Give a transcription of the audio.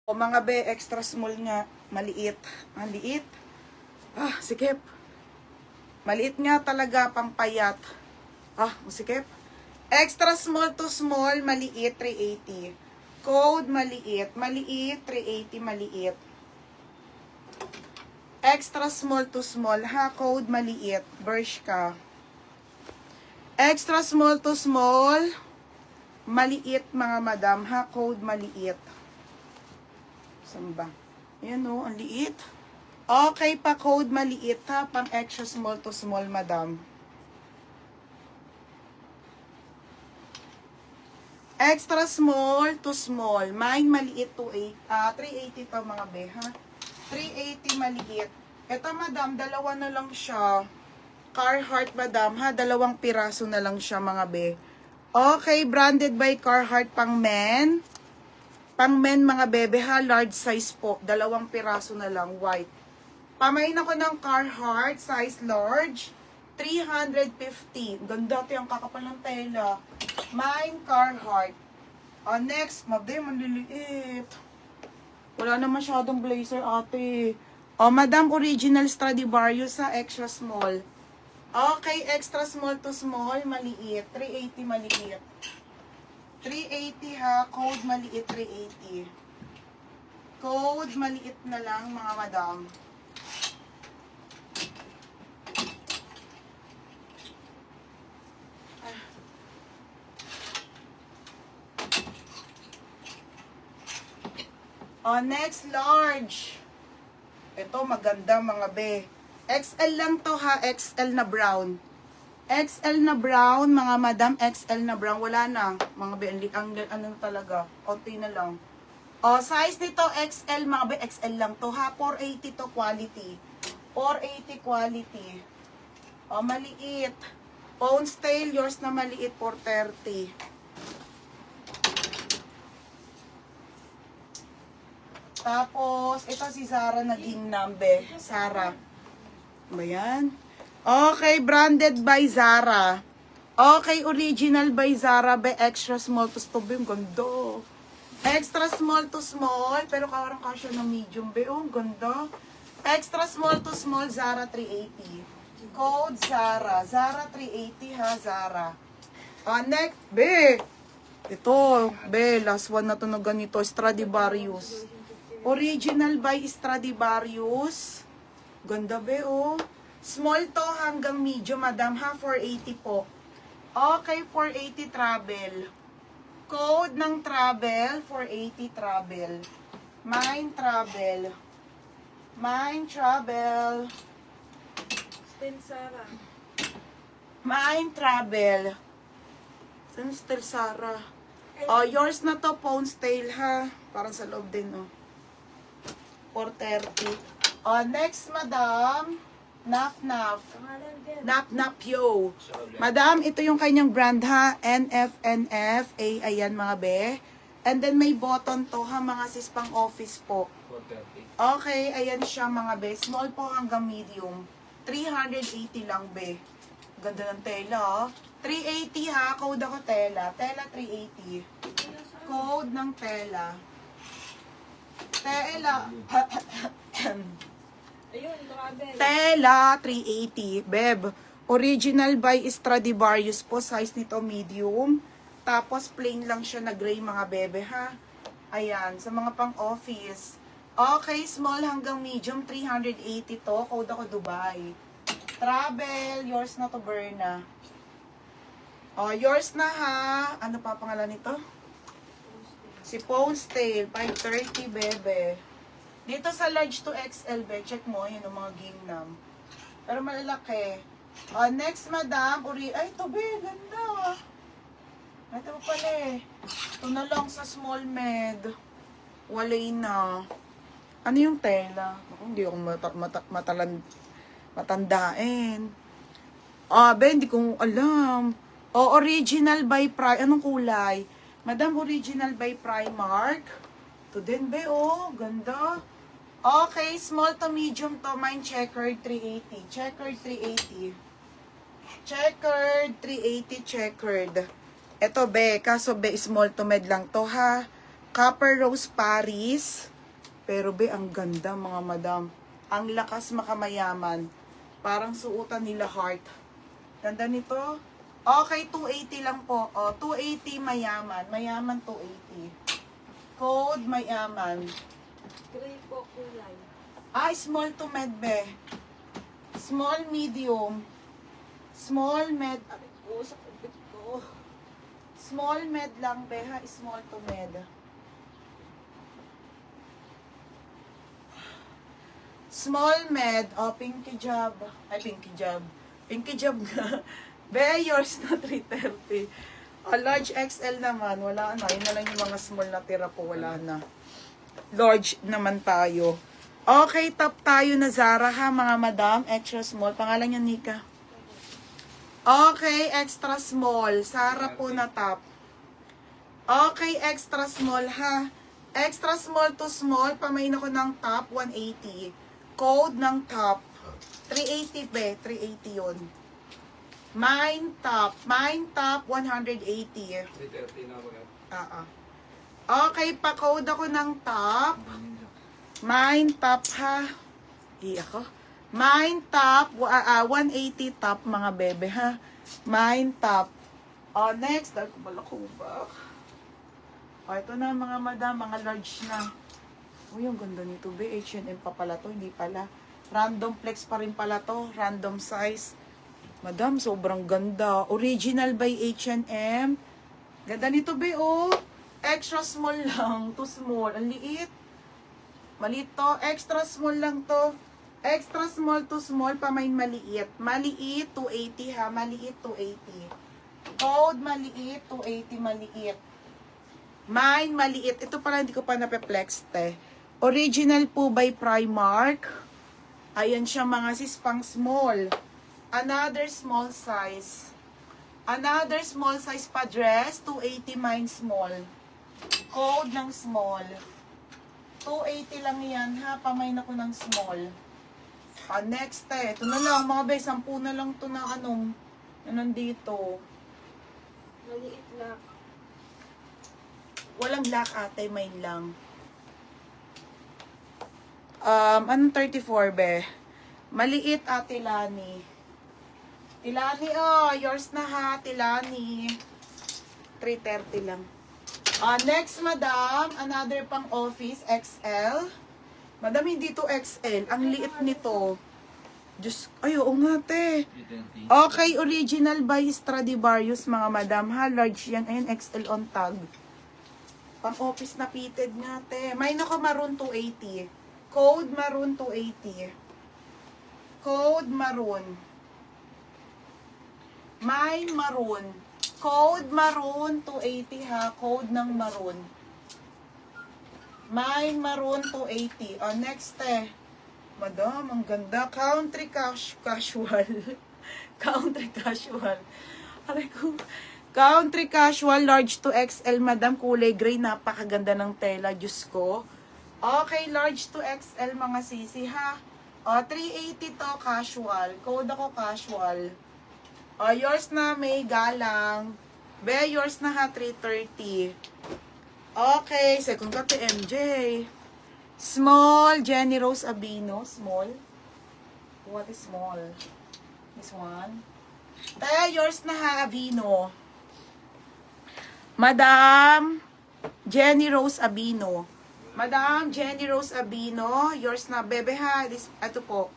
O mga be, extra small nga. Maliit. Maliit. Sikip. Maliit nga talaga, pang payat. Sikip. Extra small to small, maliit, 380. Code, maliit. Maliit, 380, maliit. Extra small to small, ha? Code, maliit. Bershka. Extra small to small, maliit, mga madam, ha? Code, maliit. Saan ba? Ayan o, ang liit. Okay pa, code maliit ha, pang extra small to small, madam. Extra small to small. Mine maliit to 380 to mga be, ha? 380 maliit. Ito, madam, dalawa na lang siya. Carhartt, madam, ha? 2 piraso na lang siya, mga be. Okay, branded by Carhartt, pang men. Pang men, mga bebe, ha? Large size po. 2 piraso na lang, white. Pamain ako ng Carhartt, size large. 350. Ganda, ito yung kakapal ng tela. Mine, Carhartt. Next, mabe, manliliit. Wala na masyadong blazer, ate. Madam, original Stradivarius sa extra small. Okay, extra small to small, maliit. 380 maliit. 380 ha, code maliit, 380. Code maliit na lang, mga madam. Next, large. Ito, maganda, mga be. XL lang to ha, XL na brown. XL na brown, mga madam, XL na brown. Wala na, mga be, ano talaga, konti na lang. Size nito, XL, mga be, XL lang to ha, 480 to quality. 480 quality. Maliit. Pounds tail, yours na maliit, 430. Tapos, ito si Zara na gingnam, be. Zara. Ba yan? Okay, branded by Zara. Okay, original by Zara, be. Extra small to stube. Ang ganda. Extra small to small, pero kawarang kasya ng medium, be. Ang ganda. Extra small to small, Zara 380. Code Zara. Zara 380 ha, Zara. Next, be. Ito, be. Last one na to na ganito. Stradivarius. Original by Stradivarius. Ganda, be, oh. Small to hanggang medium, madam, ha? 480 po. Okay, 480 travel. Code ng travel, 480 travel. Mine travel. Mine travel. Still Sarah. Mine travel. Saan still Sarah? Yours na to, Pounds tail, ha? Parang sa loob din, oh. 430. Next, madam. Naf. Nap yo. Madam, ito yung kanyang brand, ha? NFNF. Ayan, mga be. And then may button to, ha? Mga sis pang office po. 430. Okay, ayan siya, mga be. Small po hanggang medium. 380 lang, be. Ganda ng tela, 380 ha. Code ako tela. Tela 380. Code ng tela. Tela. Ayun, grabe. Tela 380. Beb. Original by Stradivarius po. Size nito medium. Tapos plain lang siya na gray, mga bebe, ha. Ayan. Sa mga pang office. Okay, small hanggang medium. 380 to. Code ako Dubai. Travel. Yours na to, Berna. Yours na, ha. Ano pa pangalan nito? Si Pounds tail. 530, bebe. Dito sa large to XL, be, check mo, yun ang mga gingnam. Pero malalaki. Next, madam, ay, ito, be, ganda. Ito pala, eh. Ito na lang sa small med. Walay na. Ano yung tela? Ako, hindi ako matandain. Be, hindi ko alam. Original by anong kulay? Madam, original by Primark. Ito din, be, ganda. Okay, small to medium to. Mine checkered 380. Checkered 380. Checkered 380, checkered. Ito, be, kaso be, small to med lang to, ha. Copper Rose Paris. Pero be, ang ganda mga madam. Ang lakas makamayaman. Parang suotan nila heart. Ganda nito. Okay, 280 lang po. O, 280 mayaman. Mayaman 280. Code mayaman. Gray po kulay. Small to med be. Small, medium. Small, med. Aray ko, sa kapit ko. Small, med lang be ha. Small to med. Small med. O, pinky job. Ay, pinky job. Pinky job nga. Be, yours na 330. Large XL naman. Wala na. Yun na lang yung mga small na tira po. Wala na. Large naman tayo. Okay, top tayo na Zara ha, mga madam. Extra small. Pangalan niya, Nika. Okay, extra small. Zara po na top. Okay, extra small ha. Extra small to small. Pamain ako ng top, 180. Code ng top. 380 be. 380 yun. Mine top. Mine top, 180. 330 na ba? Okay, pa-code ako ng top. Mine top ha. Ako. Mine top, 180 top mga bebe ha. Mine top. Next, dahil ko balakubak. Ito na mga madam, mga large na. Uy, ang ganda nito be. H&M pa pala to, hindi pala. Random flex pa rin pala to. Random size. Madam, sobrang ganda. Original by H&M. Ganda nito be, oh. Extra small lang. Too small. Ang liit. Maliit to. Extra small lang to. Extra small to small. Pamain maliit. Maliit, 280 ha. Maliit, 280. Code, maliit, 280 maliit. Mine, maliit. Ito pala, hindi ko pa napeplex, te. Original po by Primark. Ayan siya mga sis, pang small. Another small size. Another small size pa dress. 280 mine small. Code ng small. 280 lang yan ha. Pamain ako ng small. Next ito na lang mga be. 10 na lang to na anong nandito. Maliit lang. Walang black ate. Mine lang. Anong 34 be? Maliit ate Lani. Tilani, yours na ha, Tilani. 330 lang. Next, madam, another pang office, XL. Madam, hindi to XL. Ang liit nito. Diyos, ay, oo nga, te. Okay, original by Stradivarius, mga madam, ha. Large yan. Ayan, XL on tag. Pang office na pitted nga, te. May naka maroon 280. Code maroon 280. Code maroon. Mine maroon. Code maroon 280 ha. Code ng maroon. Mine maroon 280. Next madam, ang ganda. Country casual. Country casual. Aray ko. Country casual, large to XL, madam. Kulay gray. Napakaganda ng tela. Diyos ko. Okay, large to XL mga sisi ha. 380 to casual. Code ako casual. Yours na may galang. Be, yours na ha, 330. Okay, second ka to MJ. Small, Jenny Rose Abino. Small. What is small? This one. Yours na ha, Abino. Madam Jenny Rose Abino. Madam Jenny Rose Abino. Yours na, bebe ha. Ito po.